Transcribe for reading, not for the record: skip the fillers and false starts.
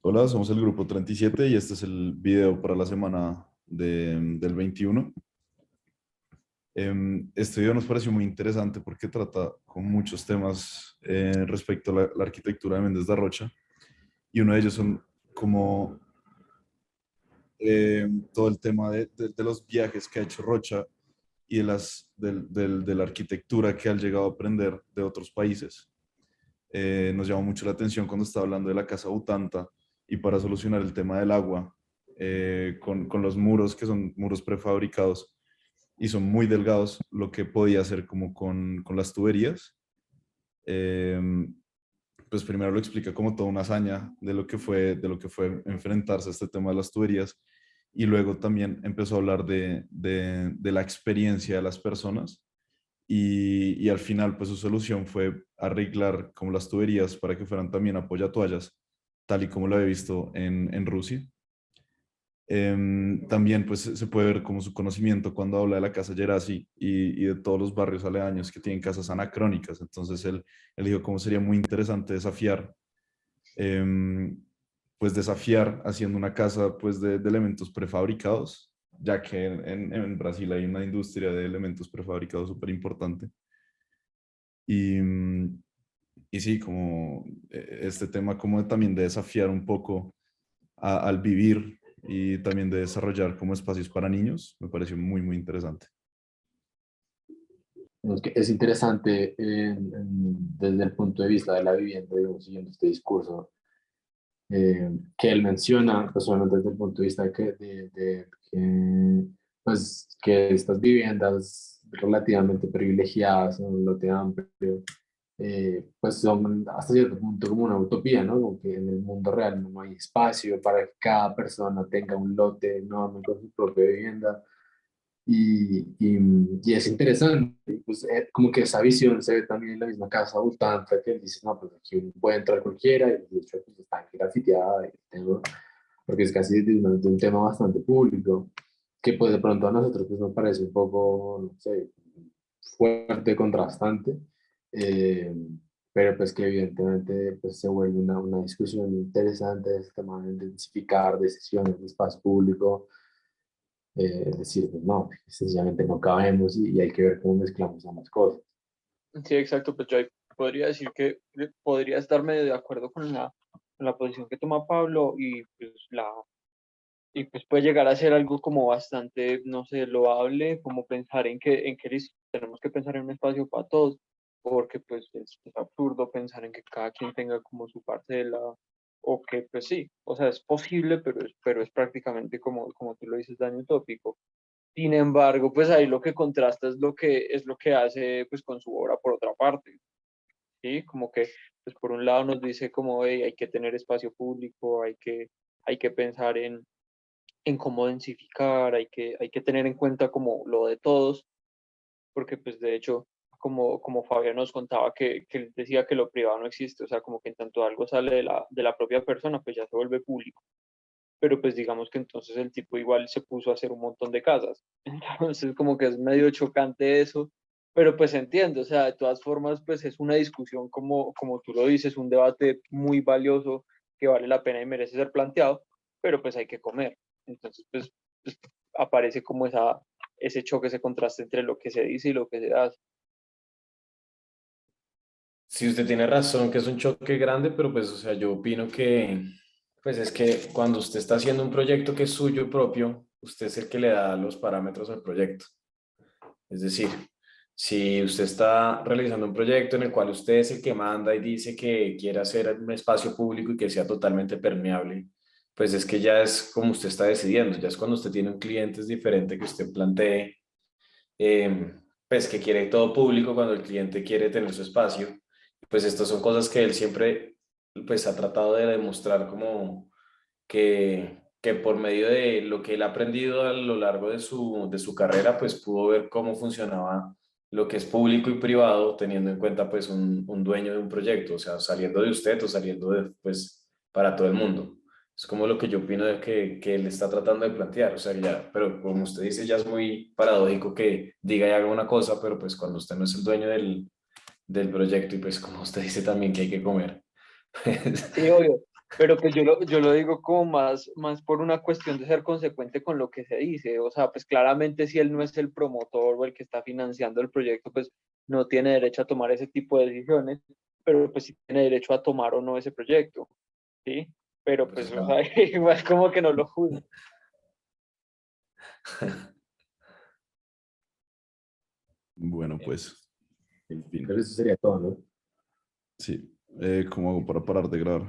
Hola, somos el grupo 37 y este es el video para la semana del 21. Este video nos pareció muy interesante porque trata con muchos temas respecto a la arquitectura de Méndez de Rocha y uno de ellos son como todo el tema de los viajes que ha hecho Rocha y de la arquitectura que ha llegado a aprender de otros países. Nos llamó mucho la atención cuando estaba hablando de la Casa Butanta y para solucionar el tema del agua con los muros, que son muros prefabricados y son muy delgados, lo que podía hacer como con las tuberías. Eh, pues primero lo explica como toda una hazaña de lo que fue enfrentarse a este tema de las tuberías y luego también empezó a hablar de la experiencia de las personas y al final, pues su solución fue arreglar como las tuberías para que fueran también apoyatoallas, tal y como lo había visto en Rusia. También pues se puede ver como su conocimiento cuando habla de la casa Gerasi y de todos los barrios aledaños que tienen casas anacrónicas. Entonces él dijo cómo sería muy interesante desafiar, em, pues desafiar haciendo una casa pues de elementos prefabricados, ya que en Brasil hay una industria de elementos prefabricados súper importante. Y, y sí, como este tema como también de desafiar un poco al vivir y también de desarrollar como espacios para niños, me pareció muy, muy interesante. Es interesante desde el punto de vista de la vivienda, digamos, siguiendo este discurso que él menciona, pues solamente desde el punto de vista de que, pues, que estas viviendas relativamente privilegiadas en un lote amplio, pues son hasta cierto punto como una utopía, ¿no? Como que en el mundo real no hay espacio para que cada persona tenga un lote enorme con su propia vivienda y es interesante, pues, como que esa visión se ve también en la misma casa Butanta, que él dice, no, pues aquí puede entrar cualquiera, y de hecho pues, está grafiteada, porque es casi de un tema bastante público, que pues de pronto a nosotros pues nos parece un poco, no sé, fuerte, contrastante, eh, pero pues que evidentemente pues se vuelve una discusión interesante de este tema de intensificar decisiones de espacio público, es decir, pues no, sencillamente no cabemos y hay que ver cómo mezclamos ambas cosas. Sí, exacto, pues yo ahí podría decir que podría estar medio de acuerdo con la posición que toma Pablo y pues puede llegar a ser algo como bastante, no sé, loable, como pensar en que tenemos que pensar en un espacio para todos, porque pues es absurdo pensar en que cada quien tenga como su parcela, o que pues sí, o sea, es posible, pero es prácticamente como tú lo dices, daño utópico. Sin embargo, pues ahí lo que contrasta es lo que hace pues con su obra por otra parte, ¿sí? Como que pues por un lado nos dice como "Hey, hay que tener espacio público, hay que pensar en cómo densificar, hay que tener en cuenta como lo de todos, porque pues de hecho, como Fabián nos contaba que él decía que lo privado no existe, o sea, como que en tanto algo sale de la propia persona, pues ya se vuelve público. Pero pues digamos que entonces el tipo igual se puso a hacer un montón de casas. Entonces como que es medio chocante eso, pero pues entiendo, o sea, de todas formas pues es una discusión como tú lo dices, un debate muy valioso que vale la pena y merece ser planteado, pero pues hay que comer. Entonces pues aparece como ese choque, ese contraste entre lo que se dice y lo que se hace. Sí, usted tiene razón que es un choque grande, pero pues, o sea, yo opino que, pues es que cuando usted está haciendo un proyecto que es suyo propio, usted es el que le da los parámetros al proyecto. Es decir, si usted está realizando un proyecto en el cual usted es el que manda y dice que quiere hacer un espacio público y que sea totalmente permeable, pues es que ya es como usted está decidiendo, ya es cuando usted tiene un cliente es diferente que usted plantee, pues que quiere todo público cuando el cliente quiere tener su espacio. Pues estas son cosas que él siempre pues ha tratado de demostrar como que por medio de lo que él ha aprendido a lo largo de su carrera, pues pudo ver cómo funcionaba lo que es público y privado, teniendo en cuenta pues un dueño de un proyecto, o sea, saliendo de usted o saliendo de, pues, para todo el mundo. Es como lo que yo opino de que él está tratando de plantear, o sea, ya, pero como usted dice, ya es muy paradójico que diga y haga una cosa, pero pues cuando usted no es el dueño del proyecto y pues como usted dice también que hay que comer. Sí, obvio. Pero pues yo lo digo como más por una cuestión de ser consecuente con lo que se dice. O sea, pues claramente si él no es el promotor o el que está financiando el proyecto, pues no tiene derecho a tomar ese tipo de decisiones, pero pues sí tiene derecho a tomar o no ese proyecto, ¿sí? Pero Eso pues, es o verdad. sea, igual como que no lo juzgo. Bueno, pues, en fin. Pero eso sería todo, ¿no? Sí. ¿Cómo hago para parar de grabar?